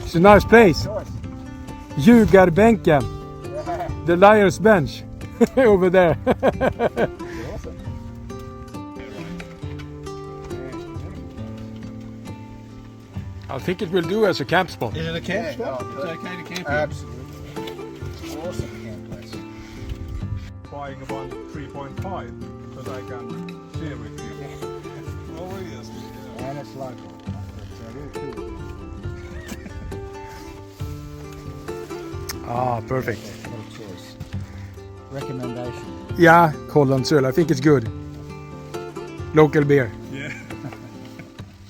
It's a nice place. Ljugarbänken. The Liar's Bench. Over there. I think it will do as a camp spot. Is it a camp spot? It's okay to camp here? Absolutely. Awesome camp place. Buying a 3.5 so that I can share with you. Oh yes. And it's local. It's really cool. Perfect. What a choice. Recommendation. Yeah, Hollandsöl. I think it's good. Local beer. Yeah.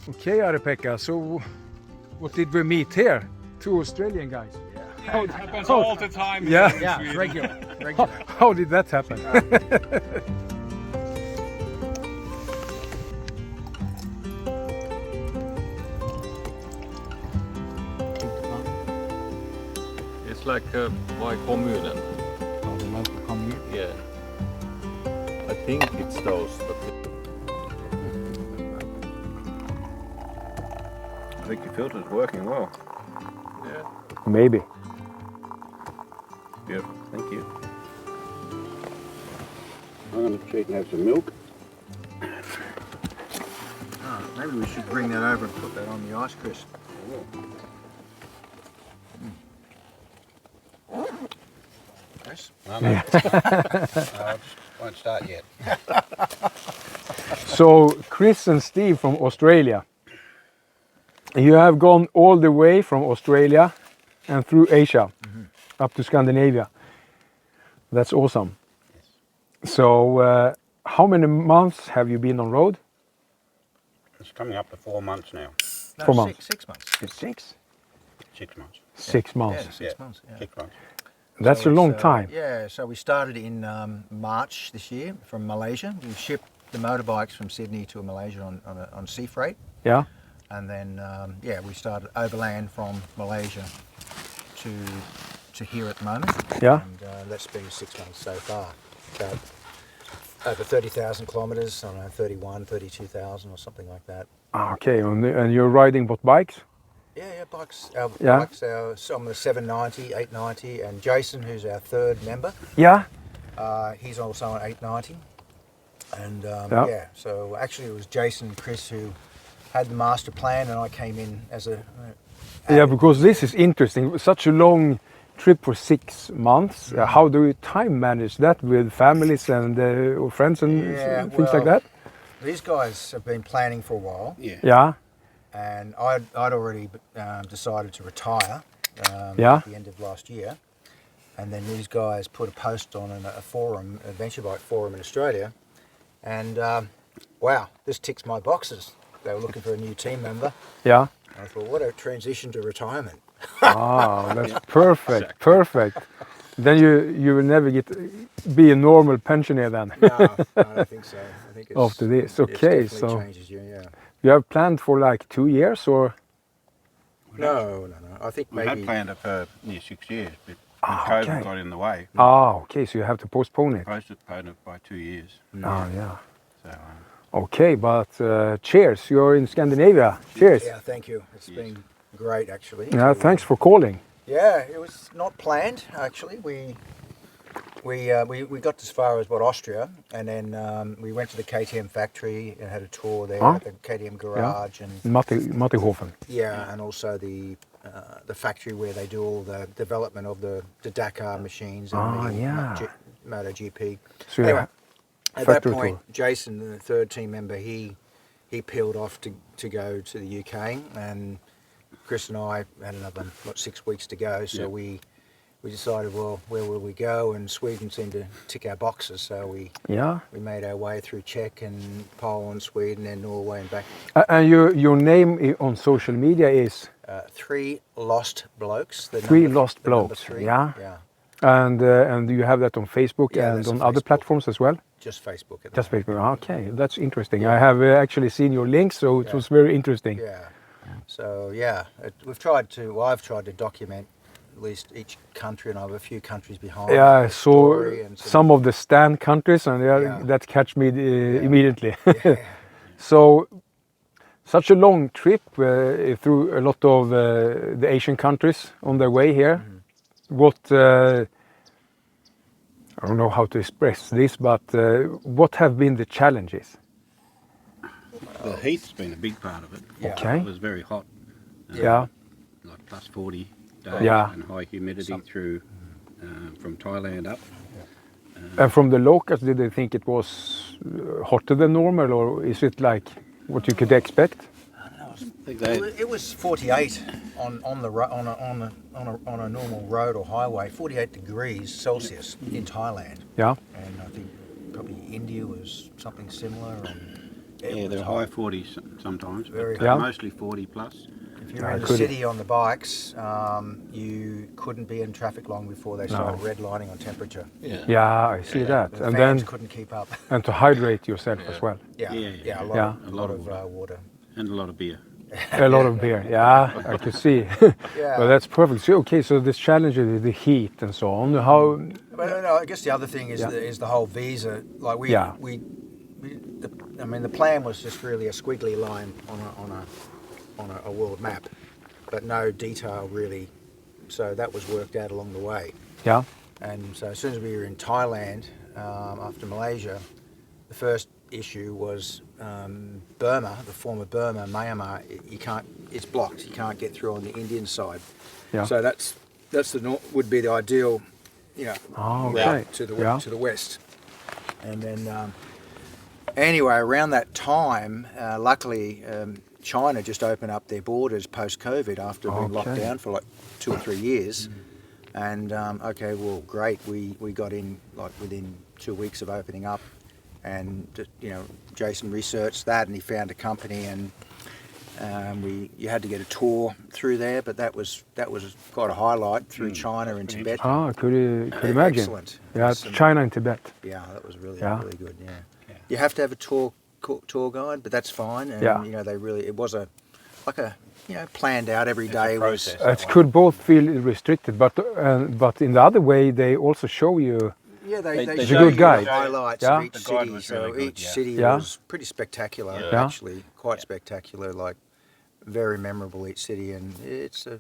Okay, Ari-Pekka, so what did we meet here? Two Australian guys. It happens all the time. Yeah. Here in Sweden. Regular. How did that happen? It's like by kommunen. Oh, the local commune. Yeah. I think it's those, but I think the filter is working well. yeah. Maybe. Beautiful. Thank you. I'm going to check and have some milk. Maybe we should bring that over and put that on the ice, Chris. Chris? No, no. No, I just won't start yet. So, Chris and Steve from Australia. You have gone all the way from Australia and through Asia up to Scandinavia. That's awesome. So, how many months have you been on road? It's coming up to 4 months now. No, 4 months. 6 months. It's 6? 6 months. 6 months. Yeah, 6 months. Yeah. 6 months. That's So a long it's, time. Yeah, so we started in March this year from Malaysia. We shipped the motorbikes from Sydney to Malaysia on sea freight. Yeah. And then, we started overland from Malaysia to here at the moment. Yeah. And that's been 6 months so far. About over 30,000 kilometres, I don't know, 31, 32,000 or something like that. Okay, and you're riding what bikes? Yeah, bikes. Some the 790, 890, and Jason, who's our third member, Yeah. he's also on 890. And Yeah. so actually it was Jason and Chris who had the master plan, and I came in as a Yeah, because this is interesting. Such a long trip for 6 months. How do you time manage that with families and or friends and things like that? These guys have been planning for a while, Yeah. Yeah. and I'd already decided to retire Yeah. at the end of last year. And then these guys put a post on a forum, adventure bike forum in Australia, and wow, this ticks my boxes. They were looking for a new team member. Yeah. I thought, what a transition to retirement. That's perfect. Perfect. Then you will never be a normal pensioner then. No, I don't think so. I think it's, After this, it okay. definitely So changes you, yeah. you have planned for like 2 years or? No. I think We maybe. had planned it for near 6 years, but Ah, COVID okay. got in the way. Okay, so you have to postpone it. Postponed it by 2 years. Oh, yeah. So, Okay, but cheers. You're in Scandinavia. Cheers. Yeah, thank you. It's been great, actually. Yeah, thanks for calling. Yeah, it was not planned, actually. We got as far as Austria, and then we went to the KTM factory and had a tour there at the KTM garage, and Mattighofen. and also the factory where they do all the development of the Dakar machines and the MotoGP. So Anyway, at that factory point, tour. Jason, the third team member, he peeled off to go to the UK, and Chris and I had another 6 weeks to go. So we we decided, well, where will we go? And Sweden seemed to tick our boxes, so we made our way through Czech and Poland, Sweden, and Norway and back. And your name on social media is 3 Lost Blokes. Three Lost the number Blokes. 3. Yeah. Yeah. And you have that on Facebook Yeah, and that's on on other Facebook. platforms as well? Just Facebook. At the Just moment. Facebook. Okay, that's interesting. I have actually seen your links, so it was very interesting. Yeah. So yeah, I've tried to document at least each country, and I have a few countries behind. Yeah, I the saw story and some of the stand countries, and Yeah. that catch me immediately. Yeah. So, such a long trip through a lot of the Asian countries on their way here. What I don't know how to express this, but what have been the challenges? The heat's been a big part of it. Yeah. Okay. It was very hot. Yeah. Like plus 40 days Yeah. and high humidity through from Thailand up. And from the locals, did they think it was hotter than normal, or is it like what you could expect? I think they, It was 48 on a normal road or highway, 48 degrees Celsius in Thailand, Yeah. and I think probably India was something similar. And yeah, was they're hot. high 40s sometimes, Very but hot. mostly 40 plus. If you were in the could- city on the bikes, you couldn't be in traffic long before they started redlining on temperature. Yeah, I see that. The And fans then couldn't keep up. and to hydrate yourself as well. Yeah, Yeah, a lot of of water. And a lot of beer. A lot of beer. Yeah, I could see. Yeah. Well, that's perfect. So, okay, so this challenge is the heat and so on. How? But no, I guess the other thing is the whole visa. Like I mean, the plan was just really a squiggly line on a world map, but no detail really. So that was worked out along the way. Yeah. And so as soon as we were in Thailand, after Malaysia, the first issue was Burma, the former Burma, Myanmar. It's blocked. You can't get through on the Indian side. Yeah. So that's would be the ideal, Oh, okay. route to the Yeah. to the west. And then anyway, around that time, luckily, China just opened up their borders post-COVID after being locked Okay. down for like 2 or 3 years. And okay, well, great. We got in like within 2 weeks of opening up, and Jason researched that, and he found a company, and you had to get a tour through there, but that was quite a highlight through China and Tibet. Ah, could imagine. Excellent. Yeah, Some- China and Tibet. Yeah, that was really Yeah. really good. Yeah. You have to have a tour guide, but that's fine. And Yeah. it was planned out every day. process. It could both feel restricted, but in the other way, they also show you. Yeah, they It's a show good you guide. the highlights Yeah. of each The guide city. was So really good, each yeah. city Yeah. was pretty spectacular, Yeah. actually, quite spectacular. Like very memorable each city, and it's a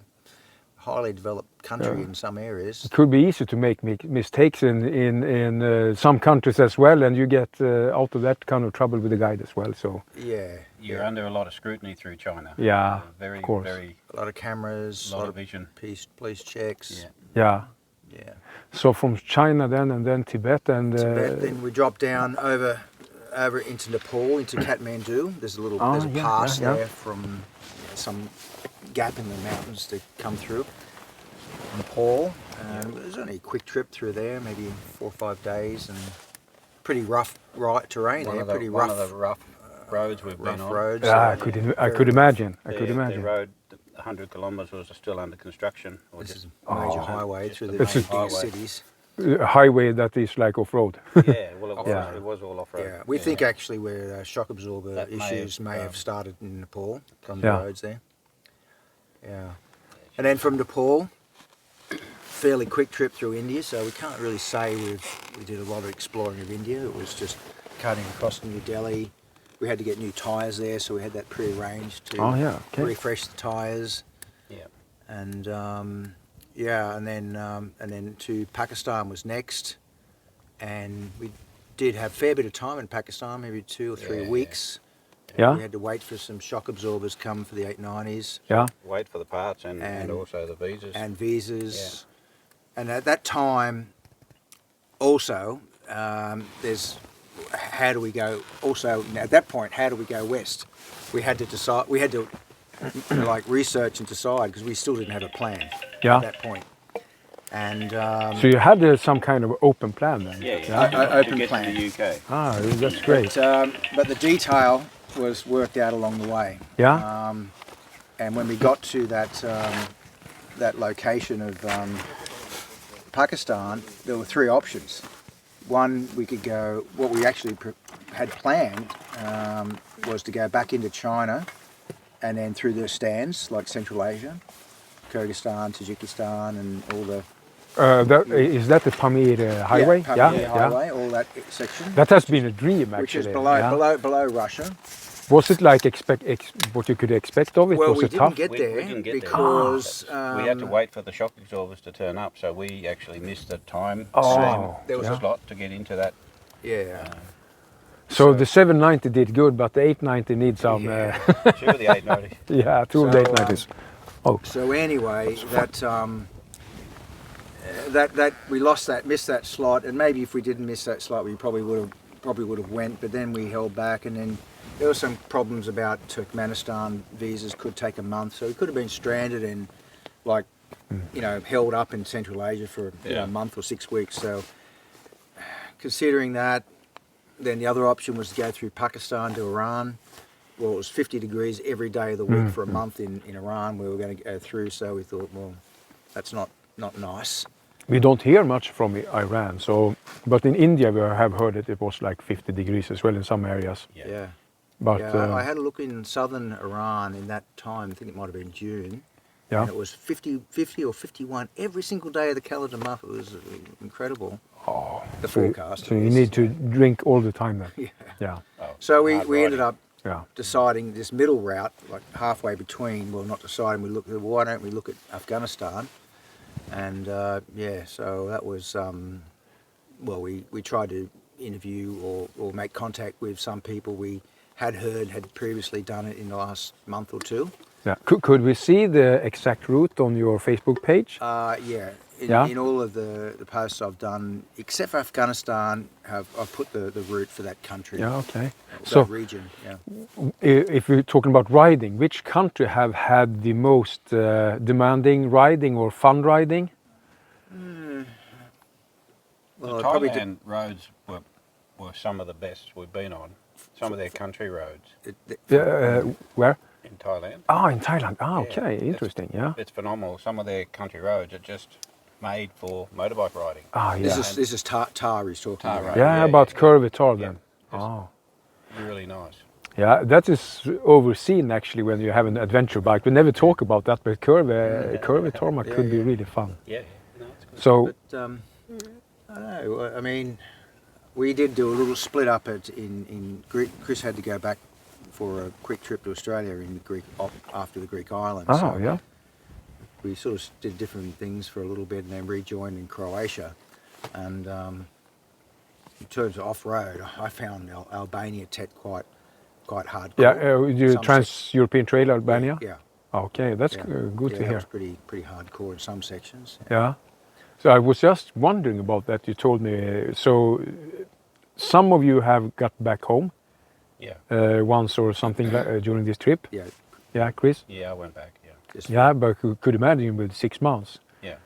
highly developed country in some areas. It could be easy to make mistakes in some countries as well, and you get out of that kind of trouble with the guide as well. So Yeah, You're under a lot of scrutiny through China. Yeah, Very, of course. very a lot of cameras, a lot of vision. police checks. Yeah. yeah. Yeah. So from China then, and then Tibet, and Tibet, then we dropped down over into Nepal, into Kathmandu. There's a pass there from some gap in the mountains to come through. Nepal. It was only a quick trip through there, maybe 4 or 5 days, and pretty rough terrain there. Pretty one rough, of the rough roads we've been rough on. roads. I could imagine. I could The imagine. road, 100 kilometres, was still under construction. Or This just, is a major highway just through the the It's main biggest highway. cities. A highway that is like off-road. Yeah, well, Yeah. it was all off-road. Yeah, we think actually where shock absorber That may issues have, may have started in Nepal from Yeah. the roads there. Yeah, and then from Nepal, fairly quick trip through India. So we can't really say we did a lot of exploring of India. It was just cutting across to New Delhi. We had to get new tyres there, so we had that pre-arranged to Oh yeah. Okay. refresh the tyres. Yeah. And and then to Pakistan was next, and we did have a fair bit of time in Pakistan, maybe 2 or 3 weeks. Yeah. We had to wait for some shock absorbers come for the 890s Yeah. Wait for the parts and And- also the visas. and visas. And at that time, also, there's how do we go? Also, at that point, how do we go west? We had to decide. We had to like research and decide because we still didn't have a plan Yeah. at that point. And So you had some kind of open plan then? open to get plan. to the UK. Ah, that's great. But the detail was worked out along the way. Yeah? And when we got to that location of Pakistan, there were three options. One, we could go, what we actually had planned was to go back into China and then through the stands like Central Asia, Kyrgyzstan, Tajikistan and all the... Is that the Pamir highway? Yeah, Pamir highway, all that section. That has been a dream actually. Which is below Russia. Was it like what you could expect of it? Well, was we it didn't tough? get We there didn't get there. because we had to wait for the shock absorbers to turn up, so we actually missed the time Oh, there was a slot to get into that. yeah. So the 790 did good, but the 890 needs some. Two of the 890. Yeah, two of the So, 890s. So anyway, that we missed that slot, and maybe if we didn't miss that slot, we probably would have went. But then we held back, and then there were some problems about Turkmenistan visas could take a month, so we could have been stranded and held up in Central Asia for a month or 6 weeks. So considering that, then the other option was to go through Pakistan to Iran. Well, it was 50 degrees every day of the week for a month in Iran. We were going to go through, so we thought, well, that's not nice. We don't hear much from Iran, but in India we have heard that it was like 50 degrees as well in some areas. Yeah. But I had a look in southern Iran in that time. I think it might have been June. Yeah. And it was 50 or 51 every single day of the calendar month. It was incredible. Oh, The forecast. So you need to drink all the time then. Yeah. So we ended up Yeah. deciding this middle route, like halfway between. Well, not deciding. We looked at why don't we look at Afghanistan? And so that was. We tried to interview or make contact with some people we had previously done it in the last month or two. Yeah. Could we see the exact route on your Facebook page? In all of the posts I've done, except for Afghanistan, I've put the route for that country. Yeah. Okay. That region. Yeah. If we're talking about riding, which country have had the most demanding riding or fun riding? Well, The probably Thailand roads were some of the best we've been on. Some of their country roads Where? in Thailand. Ah, in Thailand. Ah, Yeah, okay, it's- interesting. Yeah. It's phenomenal. Some of their country roads are just made for motorbike riding. Ah, yeah. This is Tar he's talking Tar, about. right. Yeah, yeah, about yeah. curvy tar then. Yes. Oh. Really nice. Yeah, that is overseen actually when you have an adventure bike. We never talk about that, but curvy tarmac could be really fun. Yeah. No, it's good. So, But I don't know. I mean, we did do a little split up in Greek. Chris had to go back for a quick trip to Australia in Greek after the Greek islands. oh yeah. We sort of did different things for a little bit and then rejoined in Croatia. And in terms of off-road, I found Albania quite hardcore. Yeah, you Some Trans-European Trail Albania? Yeah. Okay, that's yeah. good to That hear. was pretty hardcore in some sections. Yeah. So I was just wondering about that. You told me. So some of you have got back home Yeah. once or something during this trip. Yeah. Yeah, Chris? Yeah, I went back. Yeah. Just, Yeah, but could imagine with 6 months. Yeah.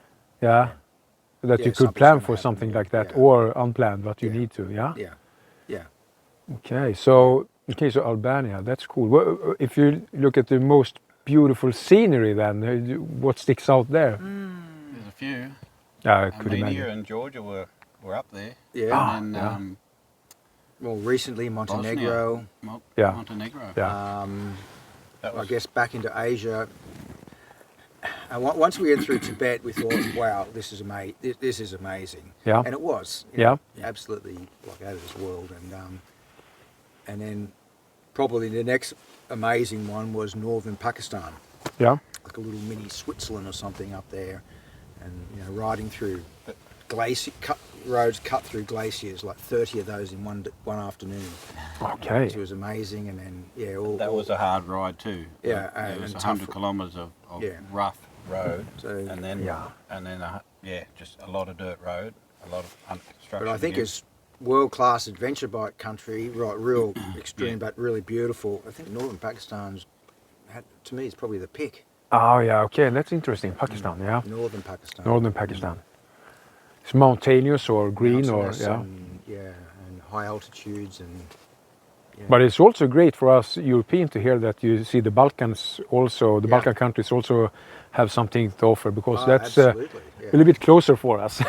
Yeah. That Yeah, you could something's plan gonna for happen, something yeah, like that yeah. or unplanned, but you Yeah. need to. Yeah. Yeah. Okay. So Albania, that's cool. If you look at the most beautiful scenery, then what sticks out there? There's a few. Yeah, I could Armenia imagine. and Georgia were up there. Yeah. And then yeah. Well, recently Montenegro. Yeah. Montenegro. Yeah. That I was, guess back into Asia. And once we went through Tibet, we thought, "Wow, this is amazing! This is amazing!" Yeah. And it was. Yeah. Absolutely like out of this world. And then probably the next amazing one was northern Pakistan, Yeah. like a little mini Switzerland or something up there, and riding through roads cut through glaciers, like 30 of those in one afternoon. Okay. Which was amazing, and then that was a hard ride too. Yeah, There was and 100 tough. kilometres of Yeah. rough road, So, and then just a lot of dirt road, a lot of construction. but I think use. it's world-class adventure bike country, right? Real extreme, but really beautiful. I think northern Pakistan's, to me, it's probably the pick. Oh, yeah. Okay, that's interesting. Pakistan. Yeah. Northern Pakistan. Northern Pakistan. It's mountainous or green or mountainous yeah. and high altitudes and. Yeah. But it's also great for us Europeans to hear that you see the Balkans also, the Yeah. Balkan countries also have something to offer because Oh, that's absolutely. a Yeah. little bit closer for us.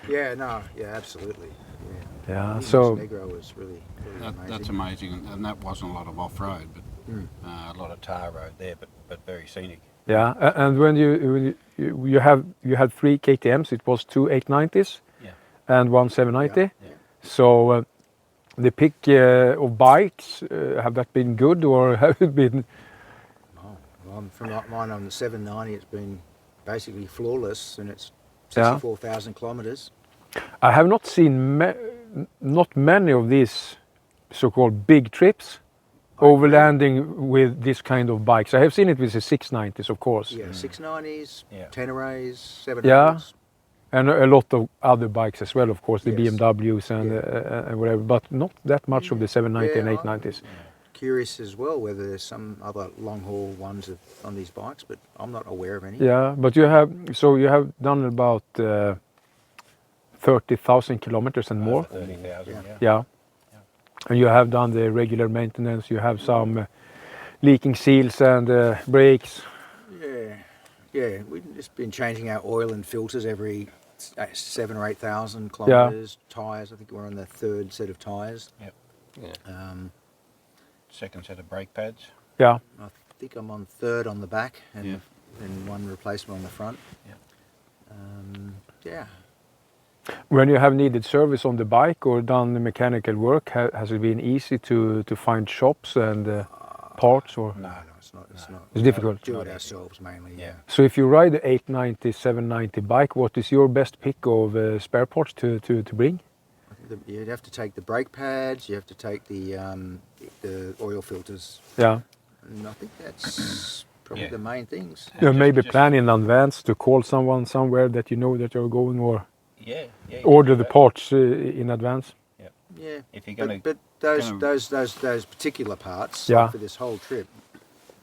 Yeah, no, yeah, absolutely. Yeah. Yeah, Even so Montenegro was really amazing. That's amazing, and that wasn't a lot of off-road, but Mm. a lot of tar road there, but very scenic. yeah, and when you had 3 KTMs, it was 2 890s Yeah. and 1 790. Yeah. So the pick of bikes, have that been good or have it been? Oh, well, from mine on the 790, it's been basically flawless, and it's Yeah. 64,000 kilometres. I have not seen not many of these so-called big trips overlanding with this kind of bikes. I have seen it with the 690s, of course, Yeah, 690s, Yeah. Teneres, 700s. Yeah. and a lot of other bikes as well, of course, the Yes. BMWs and whatever, but not that much of the 790 and Yeah, 890s. Curious as well whether there's some other long haul ones on these bikes, but I'm not aware of any. Yeah, but you have done about 30,000 kilometers and more. Over 30,000, yeah. Yeah. And you have done the regular maintenance, you have some leaking seals and brakes. Yeah, we've just been changing our oil and filters every 7,000 or 8,000 kilometres. Tyres, I think we're on the 3rd set of tyres. Yep. Yeah. Second set of brake pads. Yeah. I think I'm on 3rd on the back and, Yeah. and 1 replacement on the front. Yeah. Yeah. When you have needed service on the bike or done the mechanical work, has it been easy to find shops and parts or? No, it's not. It's not. It's difficult. Do it ourselves mainly. Yeah. So if you ride the 890, 790 bike, what is your best pick of spare parts to bring? I think you'd have to take the brake pads. You have to take the oil filters. Yeah. And I think that's probably Yeah. the main things. You maybe just- plan in advance to call someone somewhere that you know that you're going or Yeah. Yeah. order the parts in advance. Yeah. If you're going But those particular parts, Yeah. like for this whole trip,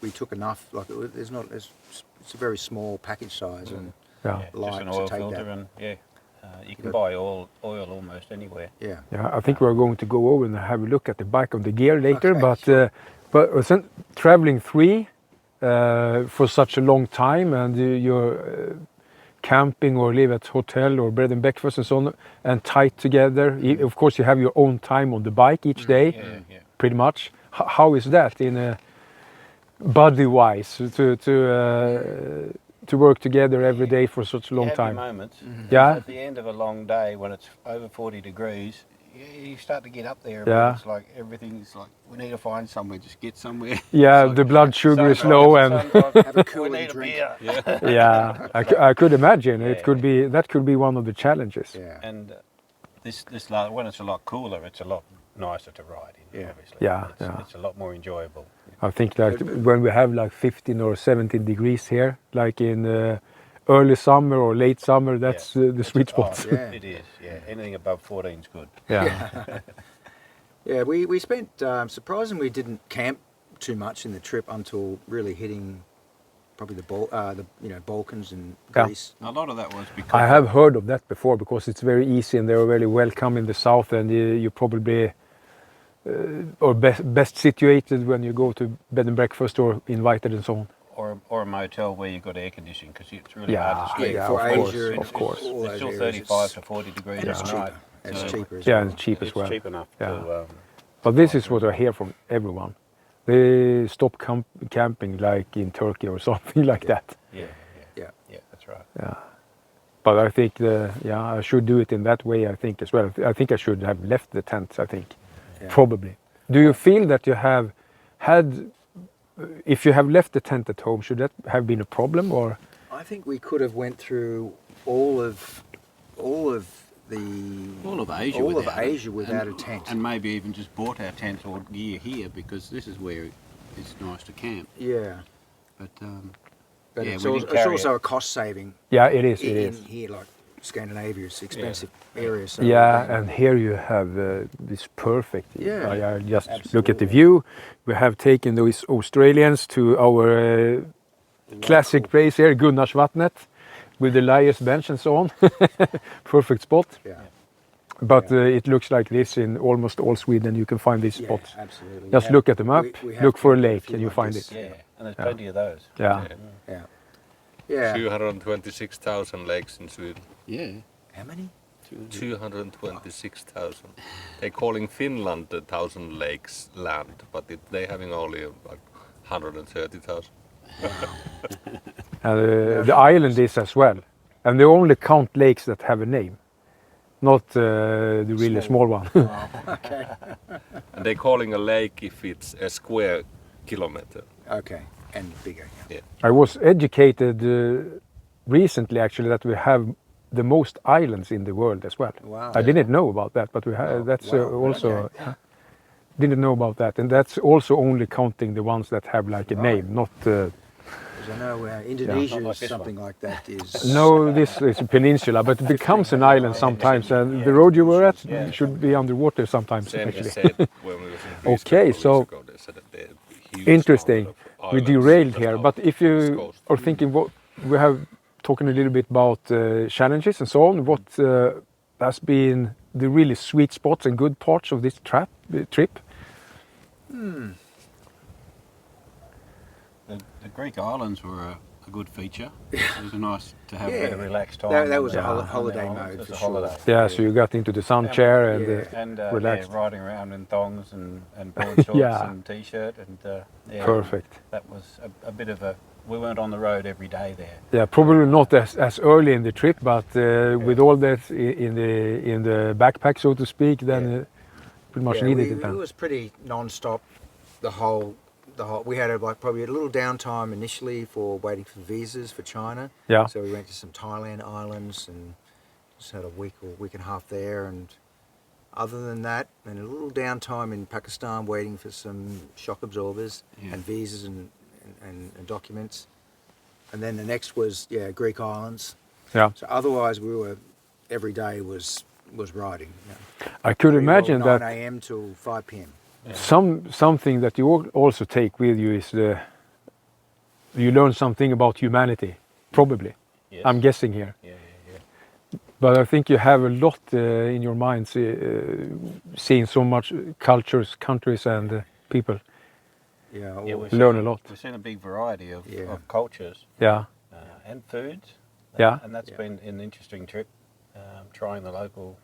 we took enough. Like it's a very small package size, and Yeah. just light an to oil take filter, that. and you can Good. buy oil almost anywhere. Yeah. Yeah, I think we're going to go over and have a look at the bike of the gear later. Okay, but sure. but traveling 3 for such a long time, and you're camping or live at hotel or bed and breakfast and so on, and tight together. Of course, you have your own time on the bike each day, Yeah. pretty much. How is that in a body-wise to work together every day for such a long you have time? Your moments. Yeah. At the end of a long day, when it's over 40 degrees, you start to get up there. Yeah. It's like everything's like we need to find somewhere. Just get somewhere. Yeah, It's like- the blood sugar is sometimes- low, and sometimes Have a we cooling need a drink. beer. yeah, I could imagine it Yeah. could be that could be one of the challenges. Yeah. And when it's a lot cooler, it's a lot nicer to ride in. Yeah. Obviously. Yeah, It's, yeah. it's a lot more enjoyable. I think that when we have like 15 or 17 degrees here, like in early summer or late summer, that's the sweet spot. Yeah. It is. Yeah. Anything above 14 is good. Yeah. Yeah, we spent surprisingly we didn't camp too much in the trip until really hitting probably the Balkans and Yeah. Greece. A lot of that was because I have heard of that before because it's very easy and they're very welcome in the south, and you probably or best situated when you go to bed and breakfast or invited and so on. or a motel where you've got air conditioning because it's really Yeah, hard to sleep. yeah, for of course, Asia, of course. all It's those still areas, 35 to 40 degrees and it's at cheaper. night. It's so cheaper as Yeah, well. and it's cheap as It's well. cheap enough Yeah. to. But this is what I hear from everyone. They stop camping like in Turkey or something like that. Yeah, Yeah. that's right. Yeah. But I think I should do it in that way. I think as well. I think I should have left the tent. I think Yeah. probably. Do you feel that you have had? If you have left the tent at home, should that have been a problem or? I think we could have went through all of the All of Asia all of without it. Asia without And- a tent. And maybe even just bought our tent or gear here because this is where it's nice to camp. Yeah, But but Yeah, it's, we also, did it's carry also a cost saving Yeah, it is. in, It is. here, like Scandinavia. It's expensive area. So Yeah, and here you have this perfect. Yeah, I just look at the absolutely. view. We have taken those Australians to our classic place here, Gunnarsvattnet. with the liar's bench and so on. Perfect spot. Yeah. But it looks like this in almost all Sweden. You can find these Yeah, spots. absolutely. Just look at the map, we have look for a found lake, few and you like find this. it. Yeah, and there's plenty of those. Yeah. Yeah. Yeah. 226,000 lakes in Sweden. Yeah. How many? 226,000. They're calling Finland the 1,000 lakes land, but they having only like 130,000. And the island is as well. And they only count lakes that have a name, not the really small one. Okay. And they're calling a lake if it's a square kilometer. Okay. And bigger. Yeah. I was educated recently actually that we have the most islands in the world as well. Wow. I didn't know about that, but we have. That's Wow. also Okay. didn't know about that, and that's also only counting the ones that have like a name, not. Because I know Indonesia Not like is this something like that. Is No, this is a peninsula, but it becomes an island sometimes, and the road you were at should be underwater sometimes. Same Actually, said when we was in Greece Okay, a couple so weeks ago, they said that they're huge interesting. number of We islands derailed just here, off but if the you coast. are thinking, what we have talking a little bit about challenges and so on, what has been the really sweet spots and good parts of this trip? The Greek islands were a good feature. It was nice to have Yeah. a Bit bit of of relaxed time. that on was the- a on the holiday islands. mode It's for a sure. holiday. Yeah, so you got into the sun chair and Yeah. And relaxed. riding around in thongs and board shorts Yeah. and t-shirt and Perfect. That was a bit of a. We weren't on the road every day there. Yeah, probably not as early in the trip, but with all that in the backpack, so to speak, then pretty much needed it It then. was pretty non-stop. The whole. We had probably a little downtime initially for waiting for visas for China. Yeah. So we went to some Thailand islands and just had a week or week and a half there. And other than that, and a little downtime in Pakistan waiting for some shock absorbers and visas and documents. And then the next was Greek islands. Yeah. So otherwise we were every day was riding. I could imagine 9 that a.m. till 5 p.m. something that you also take with you is you learn something about humanity, probably. Yes. I'm guessing here. Yeah. But I think you have a lot in your mind, seeing so much cultures, countries, and people. Yeah, Yeah, all- we've Learn seen- a lot. We've seen a big variety of cultures Yeah, and foods. Yeah. And that's been an interesting trip, trying the local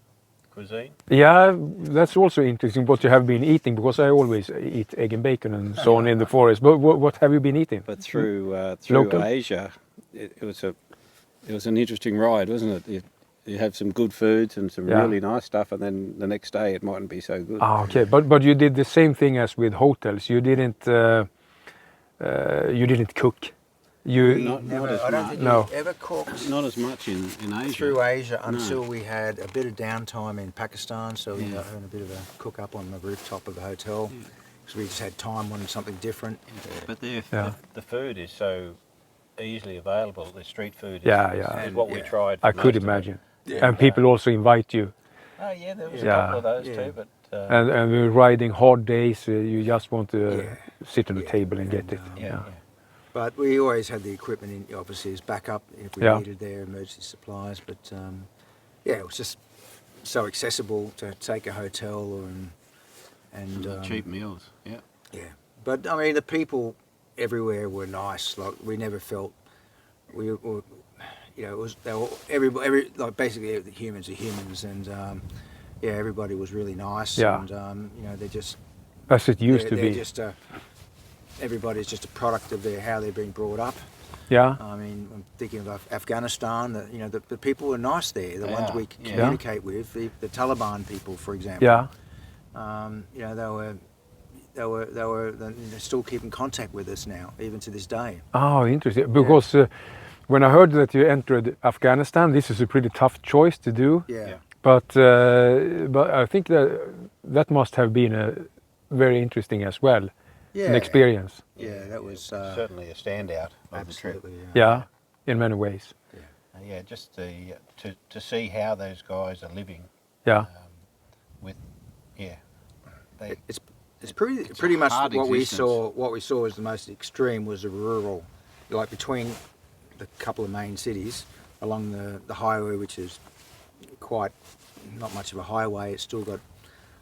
cuisine. yeah. That's also interesting what you have been eating, because I always eat egg and bacon and so on in the forest. But what have you been eating? But through Local? Asia, it was an interesting ride, wasn't it? You have some good foods and some Yeah. really nice stuff, and then the next day it mightn't be so good. Ah, okay. But you did the same thing as with hotels. You didn't cook. You Not Never, as I don't much. think No. we ever cooked Not as much in Asia. through Asia until we had a bit of downtime in Pakistan. So we had a bit of a cook up on the rooftop of the hotel because we just had time wanting something different. But they're Yeah. The food is so easily available. The street food is, is what we Yeah. tried. I for could most of it. imagine. And people also invite you. Oh yeah, there was Yeah. a couple of those Yeah. too, but And we're riding hard days. You just want to sit on the Yeah. table and get it. yeah. But we always had the equipment in, obviously, as backup if we Yeah. needed their emergency supplies. But it was just so accessible to take a hotel and cheap meals. Yeah. Yeah, but I mean the people everywhere were nice. Like we never felt we were, it was they were every like basically the humans are humans, and everybody was really nice. Yeah. And they're just As it used to they're be. just everybody's just a product of how they're being brought up. Yeah. I mean, I'm thinking of Afghanistan. The people were nice there. The ones Yeah, we yeah. communicate with, the Taliban people, for example. Yeah. They still keep in contact with us now, even to this day. Oh, interesting. Because when I heard that you entered Afghanistan, this is a pretty tough choice to do. Yeah. But I think that must have been very interesting as well, an experience. Yeah, that was certainly a standout of the trip. absolutely. Yeah, in many ways. Yeah, just to see how those guys are living Yeah. with, they It's pretty much hard what we existence. saw. What we saw was the most extreme was the rural, like between the couple of main cities, along the highway, which is quite not much of a highway. It's still got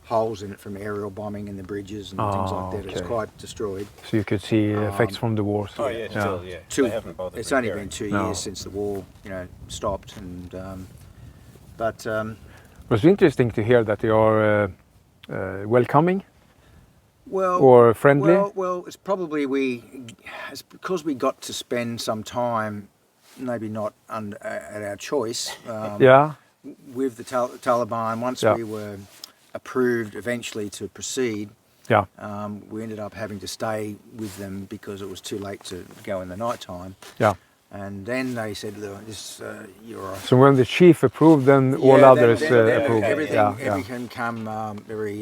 holes in it from aerial bombing and the bridges and things like that. It's okay. quite destroyed. So you could see effects from the wars. Oh yeah, still yeah. Two- They haven't bothered. It's only repairing. been 2 No. years since the war, stopped, and It was interesting to hear that they are welcoming well, or friendly. Well, it's probably it's because we got to spend some time, maybe not at our choice, Yeah, with the Taliban. Once Yeah. we were approved eventually to proceed, yeah, we ended up having to stay with them because it was too late to go in the night time. yeah. And then they said, "Look, this, you're So when the chief approved, then all then- others then approved. everything come very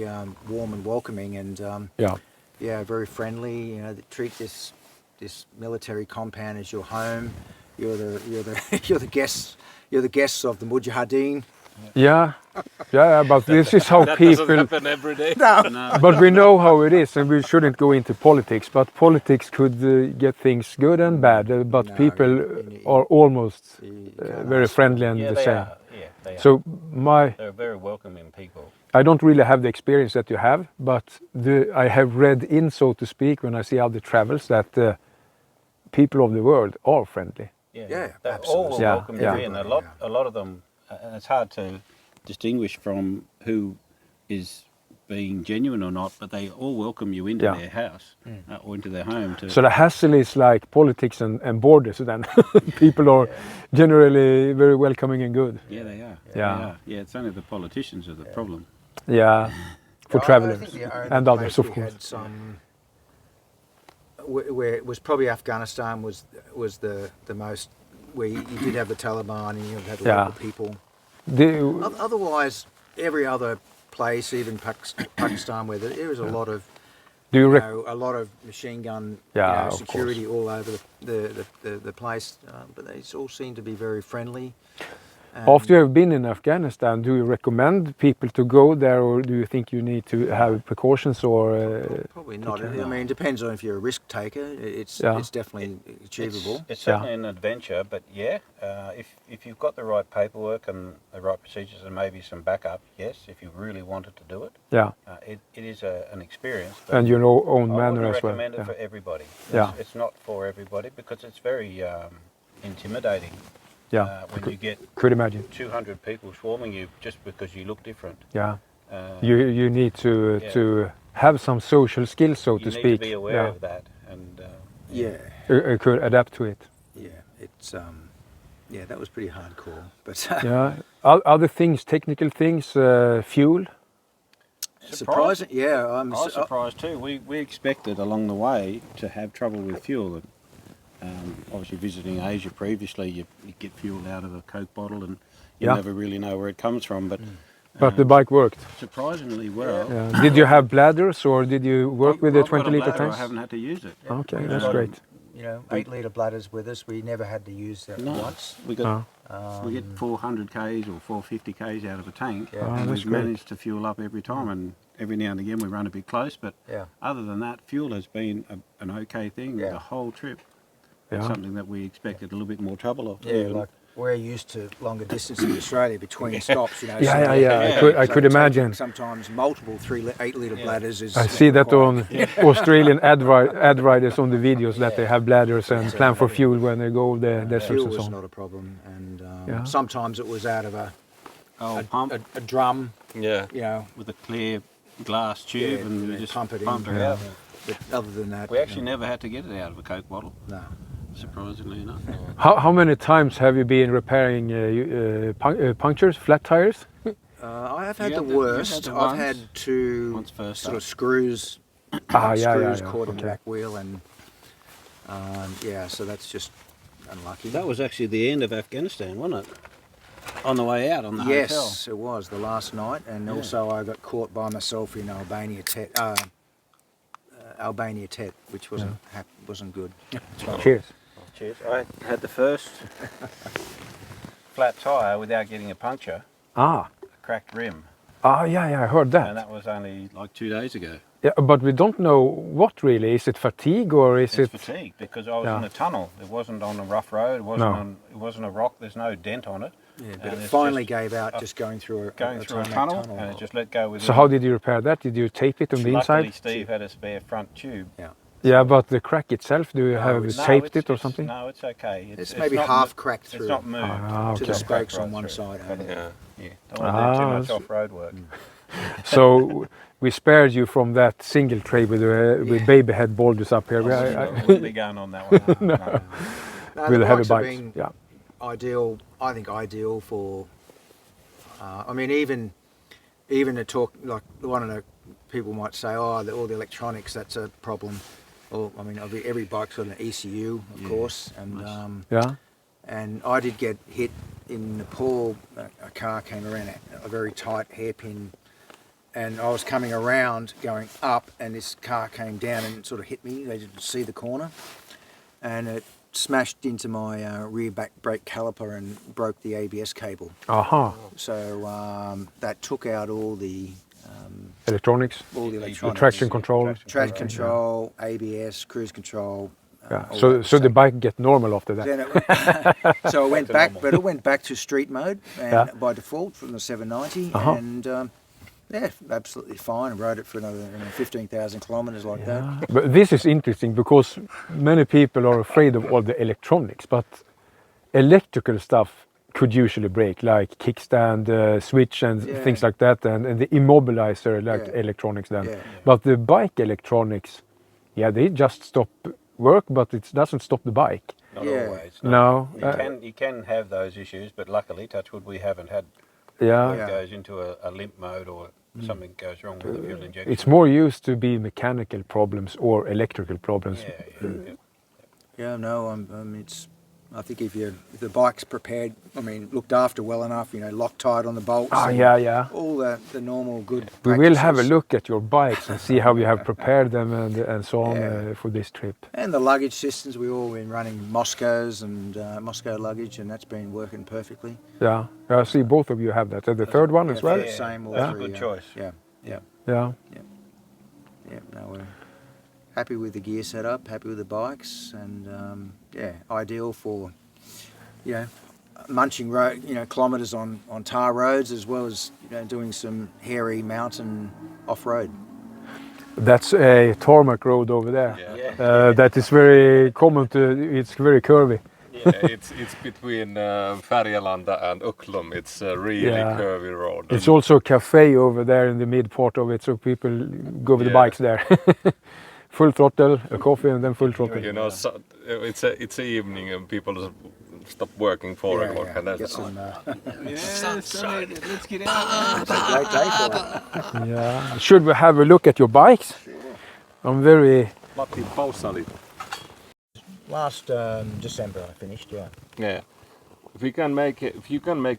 warm and welcoming, and Yeah. very friendly. They treat this military compound as your home. You're the you're the guests of the Mujahideen. Yeah, but this is how That doesn't people. happen every day. But we know how it is, and we shouldn't go into politics. But politics could get things good and bad. But No, people you are almost You can't very ask friendly and Yeah, the they same. are. Yeah, they are. So They're very welcoming people. I don't really have the experience that you have, but I have read in, so to speak, when I see other travels, that people of the world are friendly. Yeah, Yeah, they all absolutely. will Yeah, welcome yeah. you in. A lot of them, and it's hard to distinguish from who is being genuine or not, but they all welcome you into Yeah. their house or into their home. So the hassle is like politics and borders then. People are generally very welcoming and good. Yeah, they are. Yeah. They are. Yeah, it's only the politicians who are the problem. Yeah, for I travelers think the only and others, place of we course. had some, where it was probably Afghanistan was the most, where you did have the Taliban and you had Yeah. local people. The- Otherwise, every other place, even Pakistan, where there was a lot of do you a lot of machine gun Yeah, of security all over the place, but they all seem to be very friendly. After you have been in Afghanistan, do you recommend people to go there, or do you think you need to have precautions, or Probably not. Okay. I mean, it depends on if you're a risk taker. It's Yeah. it's definitely achievable. It's certainly an adventure, but yeah, if you've got the right paperwork and the right procedures and maybe some backup, yes, if you really wanted to do it, yeah, it is an experience. But and your own I manner wouldn't as well? recommend it Yeah. for everybody. Yeah. It's not for everybody because it's very intimidating. Yeah, When you get could imagine. 200 people swarming you just because you look different. Yeah, Uh, you need Yeah. to have some social skills, so you to need speak. to be aware Yeah, of that, and Yeah, could adapt to it. it's that was pretty hardcore. But Yeah, other things, technical things, fuel. surprising. Yeah, I was surprised too. We expected along the way to have trouble with fuel. Obviously, visiting Asia previously, you get fuel out of a Coke bottle, and you Yeah. never really know where it comes from. But the bike worked. Surprisingly well. Yeah. Did you have bladders, or did you work with the I've got a 20-liter bladder, tanks? I haven't had to use it. Okay, Yeah. that's Yeah. great. 8-litre bladders with us. We never had to use that No, once. we got Oh. we get 400 k's or 450 k's out of a tank, Yeah. Oh, and that's we've great. managed to fuel up every time. And every now and again we run a bit close, but Yeah. other than that, fuel has been an okay thing Yeah. the whole trip. Yeah. Something that we expected a little bit more trouble of. Yeah, even. like we're used to longer distance in Australia between stops. Yeah, so- yeah. I could so imagine. taking sometimes multiple 8-litre bladders is. I see that on Australian ad riders on the videos that they have bladders and plan for fuel when they go the deserts Fuel and so was on. not a problem, and Yeah. sometimes it was out of pump a drum, Yeah. with a clear glass tube, Yeah, and we and just pump it in. pumped it Yeah. out. but other than that, We actually never had to get it out of a Coke bottle, no. surprisingly enough. How many times have you been repairing punctures, flat tires? I have had You the had the- you worst. had the I've once- had two once first sort up. of screws, Yeah, screws caught in the okay. back wheel, and so that's just unlucky. That was actually the end of Afghanistan, wasn't it? On the way out, on the yes, hotel. it was the last night, and also I got caught by myself in Albania Tet, which wasn't good. Cheers. Cheers. I had the first flat tyre without getting a puncture, Ah, a cracked rim. Ah, yeah, I heard that. And that was only like 2 days ago. Yeah, but we don't know what really. Is it fatigue or is It's it? fatigue because I was Yeah. in a tunnel. It wasn't on a rough road. It wasn't No. on. It wasn't a rock. There's no dent on it. Yeah, but And it it's finally just gave out just going through going through a tarmac tunnel, and it just let go with. So how did you repair that? Did you tape it on the Luckily, inside? Steve had a spare front tube. Yeah, but the crack itself, do you No, have it's- taped it or it's- something? No, it's okay. It's maybe not half mo- cracked through It's not moved. Ah, to okay. the spokes Right on one through. side. Yeah. Yeah, don't want to do too Ah, much that's- off-road work. So we spared you from that single tray with baby head boulders up here. I wouldn't be going on that one. No. No, With the heavy bikes have bikes. been Yeah. ideal. I think ideal for. I mean, even to talk like one of the people might say, oh, all the electronics, that's a problem. Well, I mean, every bike's got an ECU, of course, and Yeah. and I did get hit in Nepal. A car came around a very tight hairpin, and I was coming around going up, and this car came down and sort of hit me. They didn't see the corner, and it smashed into my rear back brake caliper and broke the ABS cable. Aha. So that took out all the Electronics, electronics, traction control. traction control, ABS, cruise control. Yeah. all So that. so the bike get normal after that. Then so it went back, but it went back to street mode and Yeah. by default from the 790, Uh-huh. and yeah, absolutely fine. I rode it for another 15,000 kilometres like that. But this is interesting because many people are afraid of all the electronics, but electrical stuff could usually break, like kickstand, switch, and Yeah. things like that, and the immobilizer, like Yeah. electronics then. Yeah. But the bike electronics, yeah, they just stop work, but it doesn't stop the bike. Not Yeah. always. No. You can have those issues, but luckily, touch wood, we haven't had. Yeah. It Yeah. goes into a limp mode or something goes wrong with the fuel injection. It's more used to be mechanical problems or electrical problems. Yeah. Yeah, no, it's. I think if the bike's prepared, I mean, looked after well enough, Loctite on the bolts. Ah, and yeah. All the normal good. We will have a practices. look at your bikes and see how you have prepared them and so on Yeah. for this trip. And the luggage systems, we've all been running Moscows and Moscow luggage, and that's been working perfectly. Yeah, I see both of you have that. And the third one as well? Yeah, same all That's a three, good choice. Yeah. Yeah. No, we're happy with the gear setup, happy with the bikes, and ideal for, munching road, kilometres on tar roads, as well as doing some hairy mountain off-road. That's a tarmac road over there. Yeah. That is very common it's very curvy. Yeah, it's between Färjelanda and Ucklum. It's a really Yeah. curvy road. It's also a cafe over there in the mid part of it, so people go with the Yeah. bikes there. Full throttle, a coffee, and then full throttle. So it's a evening and people just stop working 4 o'clock, and Get that's some, Let's get out. it's a great day for it. Yeah. Should we have a look at your bikes? I'm very... Matti Pausali. Last December I finished, yeah. Yeah. If you can make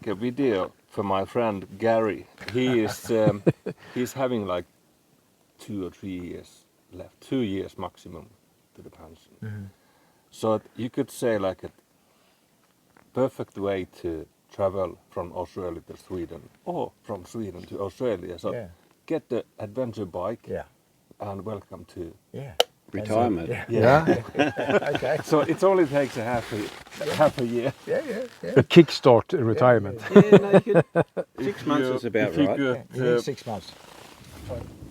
a video for my friend Gary, he is he's having like 2 or 3 years left, 2 years maximum to the pension. So you could say like a perfect way to travel from Australia to Sweden or from Sweden to Australia. So Yeah. get the adventure bike Yeah. and welcome to. Yeah. Retirement. Yeah. Okay. So it only takes a half a year. Yeah. A kickstart retirement. Yeah, no, you could, 6 months is about if you right. could, You need 6 months.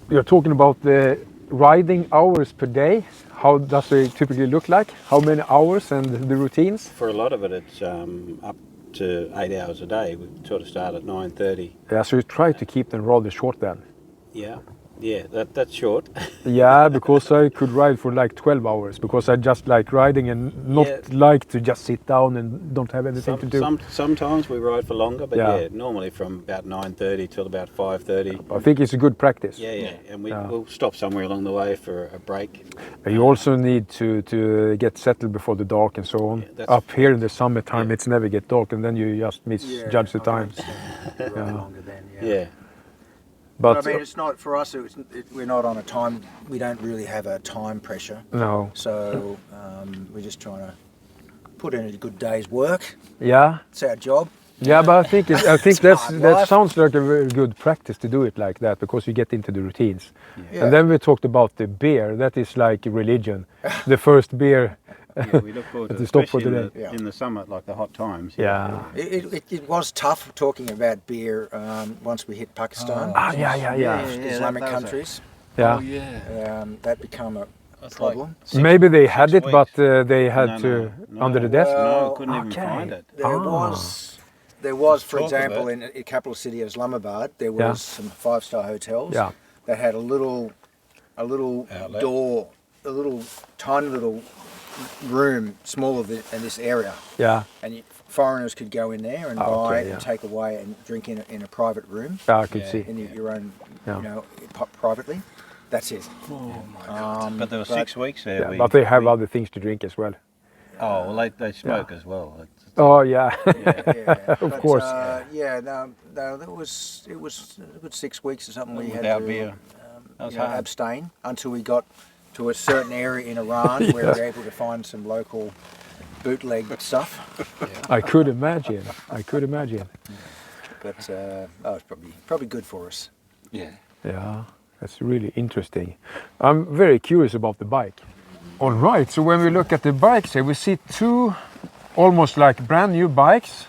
You're talking about the riding hours per day. How does it typically look like? How many hours and the routines? For a lot of it, it's up to 8 hours a day. We sort of start at 9:30. Yeah, so you try to keep them rather short then. Yeah, that's short. Yeah, because I could ride for like 12 hours because I just like riding and not like to just sit down and don't have anything to do. Sometimes we ride for longer, but Yeah. normally from about 9:30 till about 5:30. I think it's a good practice. Yeah, and we'll stop somewhere along the way for a break. And you also need to get settled before the dark and so on. Yeah, that's- Up here in the summertime, it's never get dark and then you just misjudge the times. Longer then, Yeah. But But I mean, it's not for us. We're not on a time. We don't really have a time pressure. no, So we're just trying to put in a good day's work. yeah, It's our job. Yeah, but I think hard that life. sounds like a very good practice to do it like that because you get into the routines. Yeah. And then we talked about the beer. That is like religion. The first beer. Yeah, we look forward to To it, stop for especially today. in the summer, like the hot times. Yeah. It was tough talking about beer once we hit Pakistan, Yeah. Islamic that was countries. Yeah. Oh yeah. That became a It's problem. Maybe they had it, weeks. but they had No, to no. under the desk. No, couldn't okay. even find it. There was, for talk of example, it. in the capital city of Islamabad, there was Yeah. some 5-star hotels Yeah. that had a little Outlet. door, a little tiny little room smaller than this area, Yeah. and foreigners could go in there and Ah, buy okay, and yeah. take away and drink in a private room, Yeah, I could Yeah. see. in your own, Yeah. privately. That's it. But there were 6 weeks there. Yeah, but they have other things to drink as well. Oh, well, they smoke as well. Oh yeah. Of course. It was a good 6 weeks or something. We had Without to beer. That was you know, hard. abstain until we got to a certain area in Iran where we were able to find some local bootleg stuff. I could imagine. I could imagine. But that was probably good for us. Yeah. Yeah, that's really interesting. I'm very curious about the bike. All right, so when we look at the bikes here, we see two almost like brand new bikes,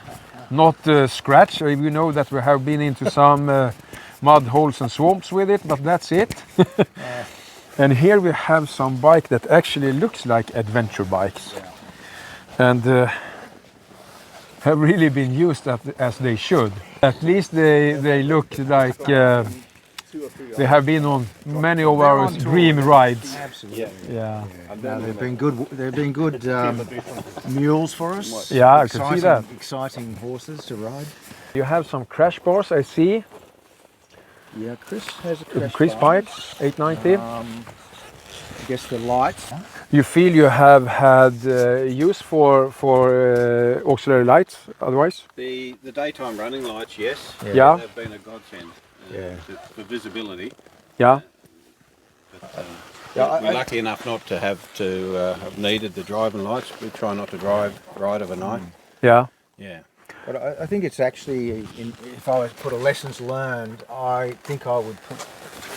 not scratch. We know that we have been into some mud holes and swamps with it, but that's it. And here we have some bike that actually looks like adventure bikes. And have really been used as they should. At least they look like they have been on many of our dream rides. Absolutely. Yeah, They've been good. They've been good mules for us. Yeah, I could see that. Exciting horses to ride. You have some crash bars, I see. Yeah, Chris has a Chris bikes, 890. I guess the lights. You feel you have had use for auxiliary lights otherwise? The daytime running lights, yes. Yeah. They've been a godsend Yeah. for visibility. Yeah. But, Yeah, we're lucky enough not to have needed the driving lights. We try not to ride overnight. Yeah. Yeah. But I think it's actually, if I was to put a lessons learned, I think I would put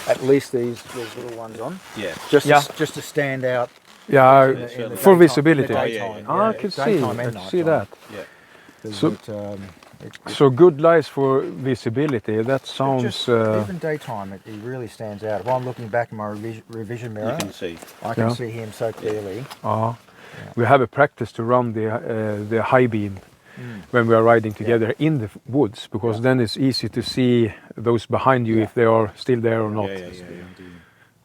at least these little ones on, Yeah. just to stand out. Yeah, in the for daytime- visibility. in the daytime, Ah, I could see. daytime I and could see nighttime. that. Yeah. So- So good lights for visibility. That sounds. Just, even daytime, it really stands out. If I'm looking back in my revision mirror, You can see. I can Yeah. see him so clearly. We have a practice to run the high beam when we are riding together in the woods, because then it's easy to see those behind you if they are still there or not. Yeah.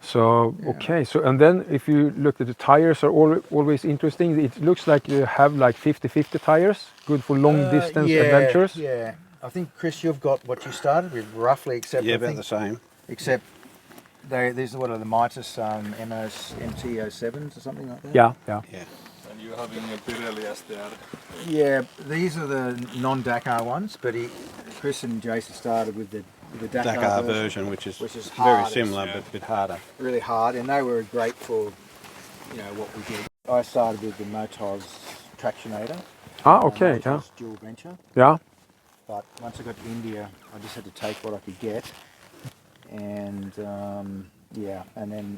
So okay, so and then if you look at the tires are always interesting. It looks like you have like 50-50 tires, good for long distance adventures. Yeah, I think Chris, you've got what you started with roughly, except Yeah, I about think, the same. except these are what are the Mitas MT07s or something like that. Yeah. And you're having a Pirelli STR. Yeah, these are the non-Dakar ones, but Chris and Jason started with the Dakar, Dakar version, which is which is very hard, similar yeah. but a bit harder. really hard, and they were great for what we did. I started with the Motos Tractionator. Ah, okay. Motos Yeah. Dual Venture. Yeah. But once I got to India, I just had to take what I could get, and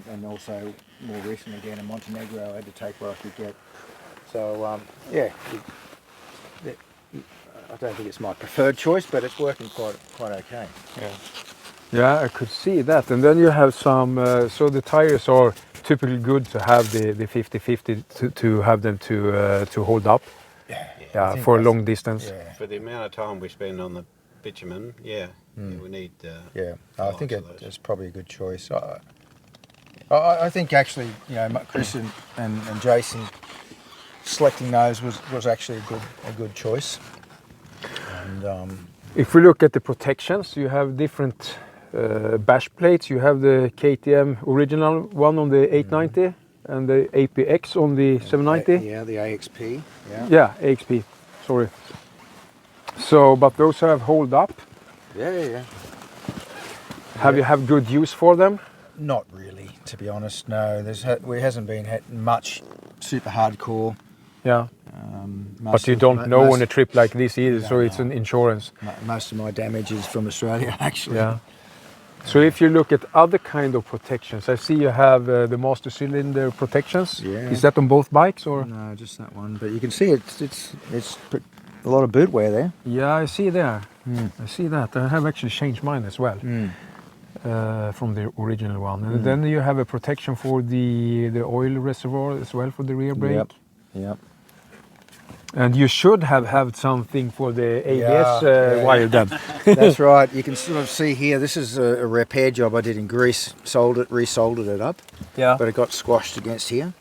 and also more recently again in Montenegro, I had to take what I could get. So I don't think it's my preferred choice, but it's working quite okay. Yeah, I could see that. And then you have some. So the tires are typically good to have the 50-50 to have them to hold up. I Yeah, think for a that's- long distance. Yeah. For the amount of time we spend on the bitumen, we need. Yeah, I lots think of those. it's probably a good choice. I think actually, Chris and Jason selecting those was actually a good choice. And If we look at the protections, you have different bash plates. You have the KTM original one on the 890 and the APX on the 790. yeah, the AXP. Yeah. Yeah, AXP. Sorry. So, but those have hold up. Yeah. Have you have good use for them? Not really, to be honest. No, there hasn't been much super hardcore Yeah. But you don't know on a trip like this either, so it's an insurance. Most of my damage is from Australia, actually. Yeah. So if you look at other kind of protections, I see you have the master cylinder protections. Yeah. Is that on both bikes or? No, just that one. But you can see it's a lot of boot wear there. Yeah, I see there. I see that. I have actually changed mine as well from the original one. And then you have a protection for the oil reservoir as well for the rear brake. Yep. And you should have something for the ABS wire then. That's right. You can sort of see here, this is a repair job I did in Greece. Resoldered it up. Yeah. But it got squashed against here.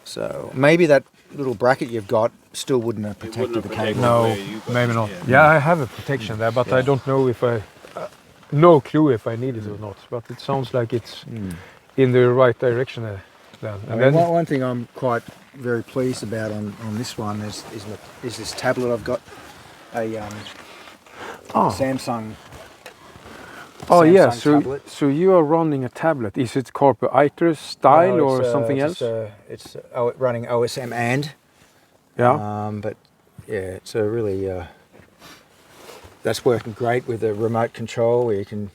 So maybe that little bracket you've got still wouldn't have protected the cable. No, maybe not. Yeah, I have a protection there, but I don't know if no clue if I need it or not. But it sounds like it's in the right direction then. I mean, one thing I'm quite very pleased about on this one is this tablet. I've got a Samsung. Oh yeah, Samsung tablet. so you are running a tablet. Is it Corporate style No, or it's, something else? It's running OSM and. Yeah. But yeah, it's a really that's working great with a remote control where you can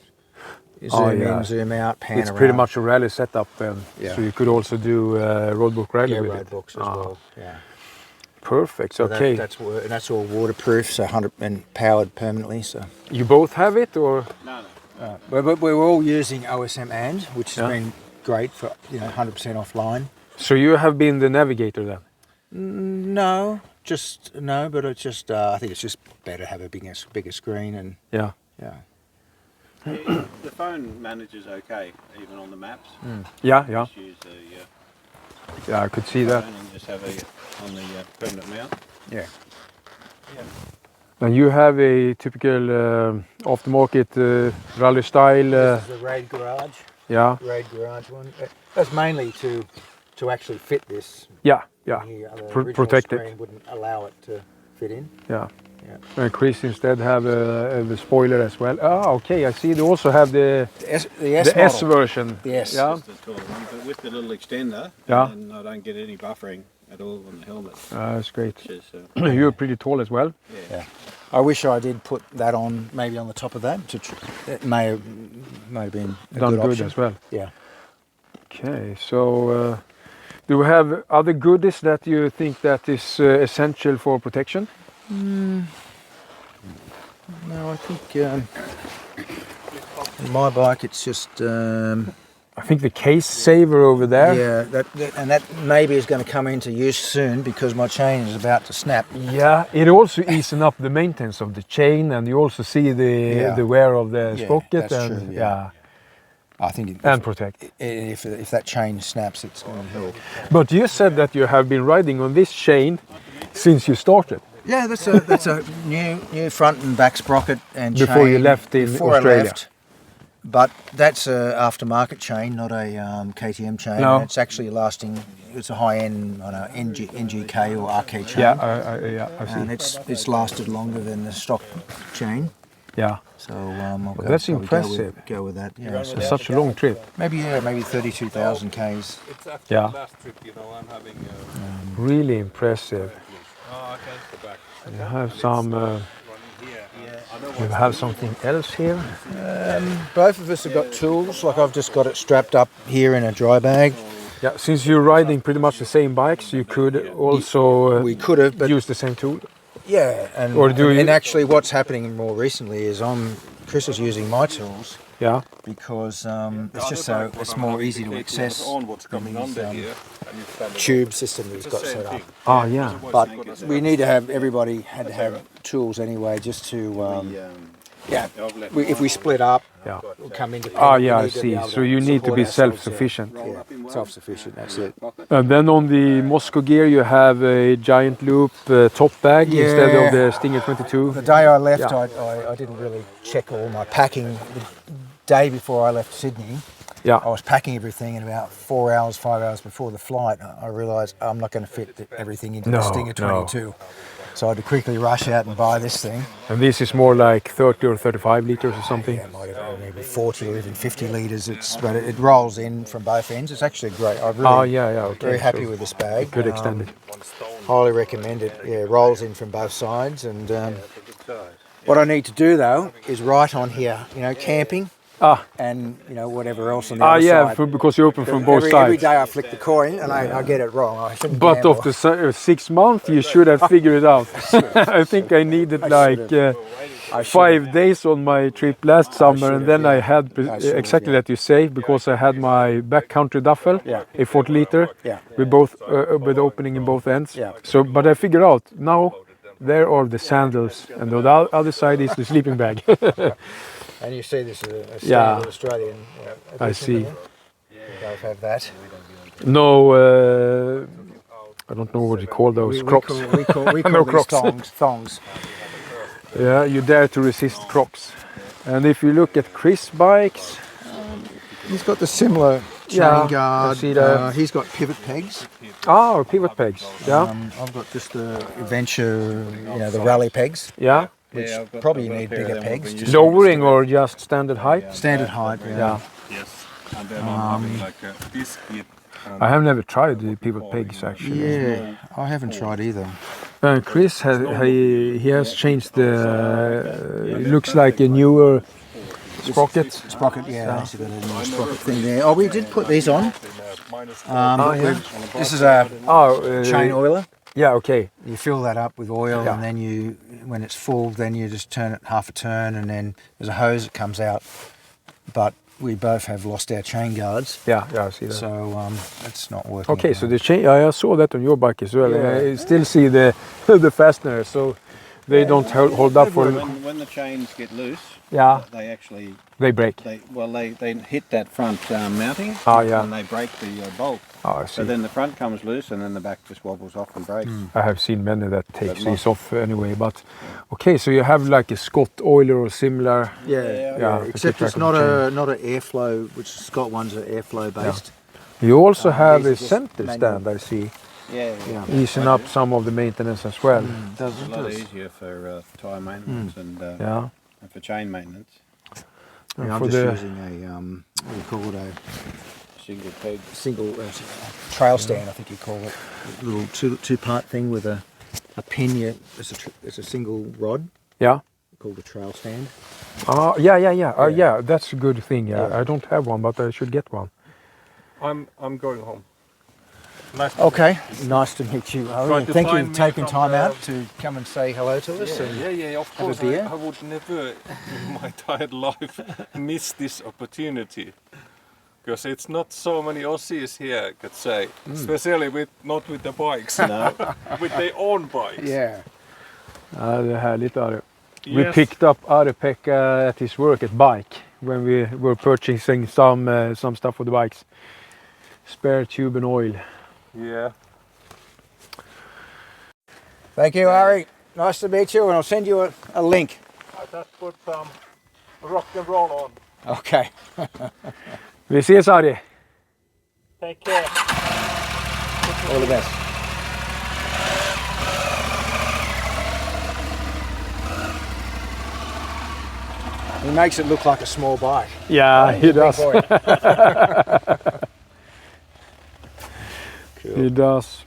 zoom in, zoom out, pan it's around. pretty much a rally setup then. Yeah. So you could also do roadbook rally with roadbooks it. as well. Yeah. Perfect. So Okay. that's all waterproof, so 100 and powered permanently. So. You both have it or? No. But we're all using OSM and, which has been great for 100% offline. So you have been the navigator then? No, but it's just I think it's just better to have a bigger screen and Yeah. The phone manages okay, even on the maps. Yeah. Just use the Yeah, I could see that. phone and just have it on the permanent mount. yeah. And you have a typical aftermarket rally style. This is the Raid Garage. Yeah. Raid Garage one. That's mainly to actually fit this. Yeah. The original Protect it. screen wouldn't allow it to fit in. Yeah. Yeah. And Chris instead have a spoiler as well. Ah, okay. I see. They also have the The S model. version. The S. Yeah. That's the taller one, but with the little extender, Yeah. and I don't get any buffering at all on the helmet. That's great. Which is, You're pretty tall as well. I wish I did put that on, maybe on the top of that. It may have been a Done good good option. as well. Yeah. Okay. So do we have other goodies that you think that is essential for protection? No, I think my bike, it's just I think the case saver over there. yeah, that maybe is going to come into use soon because my chain is about to snap. Yeah, it also easing up the maintenance of the chain, and you also see the wear of the sprocket, that's and true, yeah. I think and protect. if that chain snaps, it's going to help. But you said that you have been riding on this chain since you started. Yeah, that's a new front and back sprocket and Before chain you left in before Australia. I left. But that's a aftermarket chain, not a KTM chain. No. And it's actually lasting. It's a high-end NGK or RK chain. Yeah, I've seen. And it's lasted longer than the stock chain. Yeah, So I'll that's probably impressive. Go with that. Yeah. So it's such a long trip. maybe 32,000 Ks. It's actually Yeah. the last trip, I'm having. Really impressive. I can't go back. You have some. Running here. You have something else here. Both of us have got tools. Like I've just got it strapped up here in a dry bag. Yeah, since you're riding pretty much the same bikes, you could also We could have, but use the same tool. yeah. And Or do you- and actually, what's happening more recently is Chris is using my tools Yeah. because it's just so it's more easy to access On what's coming these, under here. And you stand it tube system that he's got same set up. thing. Ah, yeah. But we need to have everybody had to have tools anyway, just to if we split up, Yeah. we'll come into. Ah, yeah, I see. So you need to be self-sufficient. Yeah, self-sufficient. That's it. And then on the Moscow gear, you have a giant loop top bag instead of the Stinger 22. The day I left, Yeah. I didn't really check all my packing. The day before I left Sydney, Yeah. I was packing everything, and about 4 hours, 5 hours before the flight, I realised I'm not going to fit everything into the No, Stinger no. 22. So I had to quickly rush out and buy this thing. And this is more like 30 or 35 liters or something. Yeah, it might have maybe 40 or even 50 litres. But it rolls in from both ends. It's actually great. I'm really, Oh, yeah, okay. very happy So with this bag. Good extended. Highly recommend it. Yeah, it rolls in from both sides. And what I need to do though is write on here, you know, camping. And you know whatever else on the other yeah, side. because you open from both sides. Every day I flick the coin and I get it wrong. I shouldn't But gamble. of the 6 months, you should have figured it out. I think I needed like 5 days on my trip last summer, and then I had exactly that you say, because I had my backcountry duffel, a 40 liter, with both with opening in both ends. So, but I figured out now there are the sandals, and the other side is the sleeping bag. And you see this is a standard Australian. I see. You guys have that. No, I don't know what you call those, Crocs. We call No these Crocs. thongs. Yeah, you dare to resist Crocs. And if you look at Chris bikes, He's got the similar chain Yeah, guard. I see that. He's got pivot pegs. or pivot pegs, yeah, I've got just the Adventure, you know, the rally pegs, yeah. which Yeah, I've got- probably I've got a need pair of bigger them pegs. I've Just Lowering or just standard height? standard height. Yeah. Yes, and then I'm having like this kit. And I have never tried the pivot pegs actually. Yeah, I haven't tried either. Chris he has changed the. It looks like a newer sprocket. Sprocket, yeah. Actually got a new sprocket thing there. Oh, we did put these on. This is a chain oiler. Yeah, okay. You fill that up with oil, Yeah. and then when it's full, then you just turn it half a turn, and then there's a hose that comes out. But we both have lost our chain guards, Yeah, I see that. so it's not working. Okay, at so the the chain, I saw that on your bike as well. Yeah. And I still see the the fastener, so they don't hold up for. When the chains get loose, Yeah, they actually they break. they hit that front mounting, Yeah. and they break the bolt. Oh, I So see. then the front comes loose, and then the back just wobbles off and breaks. I have seen many that takes But these off anyway. But okay, so you have like a Scott oiler or similar. Yeah, Yeah, to except keep it's track of the not an airflow, which Scott ones are airflow based. You also have these a are just center manual. stand, I see, Yeah. easing up some of the maintenance as well. It's a lot easier for tyre maintenance Yeah. and for chain maintenance. And I'm for just the using a what do you call it, a Single peg. single trail stand, I think you call it, a little two-part thing with a pin. It's a single rod yeah. called a trail stand. Yeah. That's a good thing. Yeah, I don't have one, but I should get one. I'm going home. Nice. Okay, nice to meet you, Owen. Try and to thank you find for me taking from time the- out to come and say hello to us. And Yeah, of have a course. beer? I would never in my tired life miss this opportunity. Because it's not so many Aussies here, I could say. Especially not with the bikes, No. with their own bikes. yeah, Ja, det är härligt Ari. We Yes. picked up Ari-Pekka at his work at Bike when we were purchasing some stuff for the bikes. Spare tube and oil. Yeah. thank you, Ari. Nice to meet you, and I'll send you a link. I just put some rock and roll on. Okay. Vi ses Ari! Take care. All the best. He makes it look like a small bike. Yeah, he does. Big boy. He does.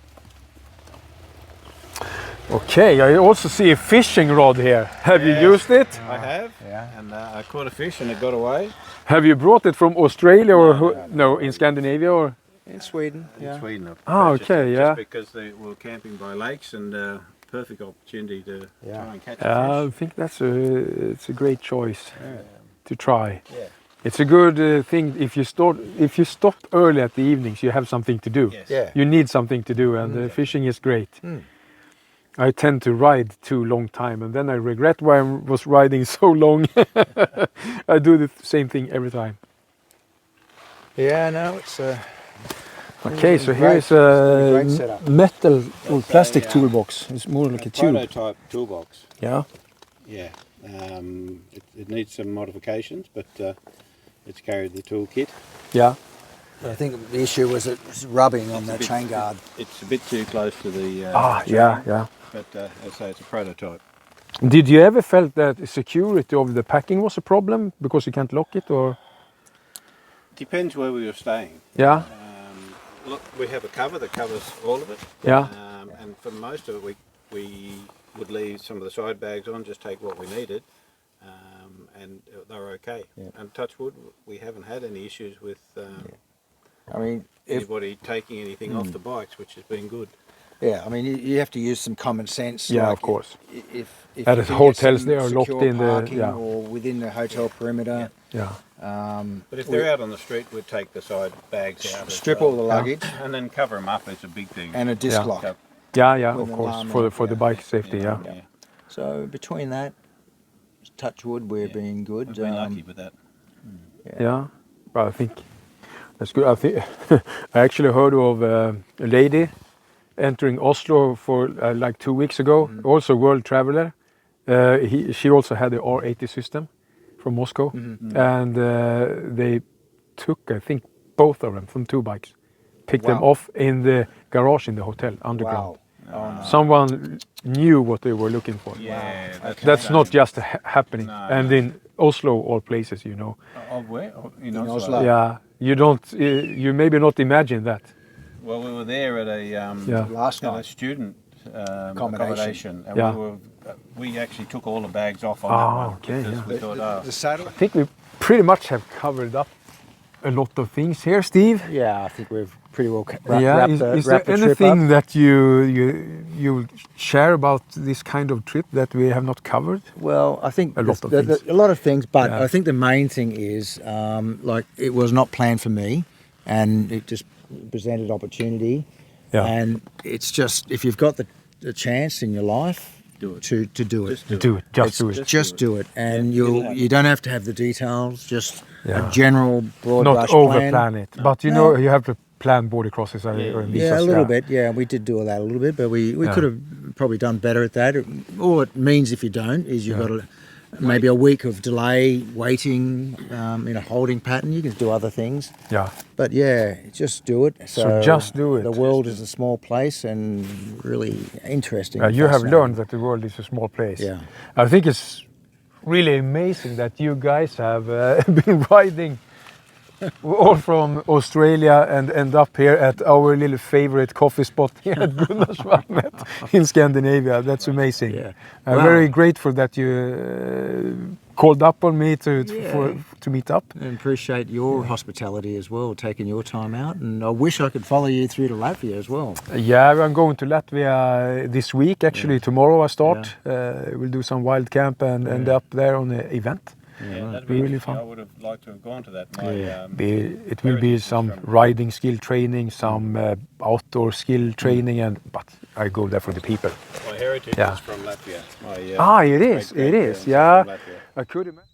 Okay, I also see a fishing rod here. Have you used it? I have. Yeah. And I caught a fish and it got away. Have you brought it from Australia or no, in Scandinavia or? In Sweden. In Sweden. I Ah, purchased okay, it yeah. Just because they were camping by lakes and perfect opportunity to try and catch a I fish. think it's a great choice to try. Yeah. It's a good thing if you stop early at the evenings. You have something to do. Yes. Yeah. You need something to do, and fishing is great. I tend to ride too long time, and then I regret why I was riding so long. I do the same thing every time. Yeah, no, it's Okay, so Great. here is a Great setup. metal or plastic yeah. toolbox. It's more like a tube. Prototype toolbox. Yeah. Yeah. It needs some modifications, but it's carried the toolkit. Yeah. I think the issue was it was rubbing on the chain guard. It's a bit too close to the. Yeah. but as I say, it's a prototype. Did you ever felt that security of the packing was a problem because you can't lock it, or? Depends where we were staying. Yeah. Look, we have a cover that covers all of it. Yeah. And for most of it, we would leave some of the side bags on, just take what we needed, and they were okay. Yeah. And touch wood, we haven't had any issues with I mean, anybody taking anything off the bikes, which has been good. yeah, I mean, you have to use some common sense. Yeah, like of course. If At you the can hotels, get they some are locked secure in the- parking yeah. or within the hotel perimeter. Yeah. But if they're out on the street, we'd take the side bags out. as Strip well. all the luggage And then cover them up is a big thing. and a disc Yeah. lock. Yeah, With of an course, alarm for the on it, bike safety. Yeah. So between that, touch wood, we're being good. We've been lucky with that. Yeah, but I think that's good. I think I actually heard of a lady entering Oslo for like 2 weeks ago. Also, world traveler. She also had the R80 system from Moscow, and they took, I think, both of them from 2 bikes, picked them Wow. off in the garage in the hotel underground. Wow. Oh, no. Someone knew what they were looking for. Yeah, That's not just happening. No, And no. in Oslo, all places, you know. Where? In In Oslo. Oslo. Yeah, you don't. You maybe not imagine that. Well, we were there at a Yeah. Last at a night. student Accommodation. accommodation, and Yeah. we actually took all the bags off on Ah, that one okay, because yeah. we thought, The saddle. I think we pretty much have covered up a lot of things here, Steve. Yeah, I think we've pretty well Is there anything that you share about this kind of trip that we have not covered? Well, I think A lot of things. a lot of things, but Yeah. I think the main thing is like it was not planned for me, and it just presented opportunity. Yeah. And it's just if you've got the chance in your life Do it. to do it. Just Do it. Just It's- do it. Just do it, and Yeah, you don't have to have the details. Just Yeah. a general broad Not brush over plan. plan it, but you No. know you have to plan border crosses or visas. Yeah, a little bit. Yeah, we did do that a little bit, but we Yeah. could have probably done better at that. All it means if you don't is you've got maybe a week of delay, waiting in a holding pattern. You can do other things, Yeah. but yeah, just do it. So just do it. The world is a small place and really interesting. You have fascinating. learned that the world is a small place. Yeah. I think it's really amazing that you guys have been riding all from Australia and end up here at our little favorite coffee spot here at Gunnarsvatnet in Scandinavia. That's amazing. Yeah. I'm Wow. very grateful that you called up on me to meet up. And appreciate your hospitality as well, taking your time out. And I wish I could follow you through to Latvia as well. Yeah, I'm going to Latvia this week. Actually, tomorrow I start. We'll do some wild camp and end up there on the event. Yeah, that'd be be really interesting. fun. I would have liked to have gone to that. It will be some riding skill training, some outdoor skill training, but I go there for the people. My heritage Yeah. is from Latvia. It is. great-grandparents are Yeah, from Latvia. I could imagine.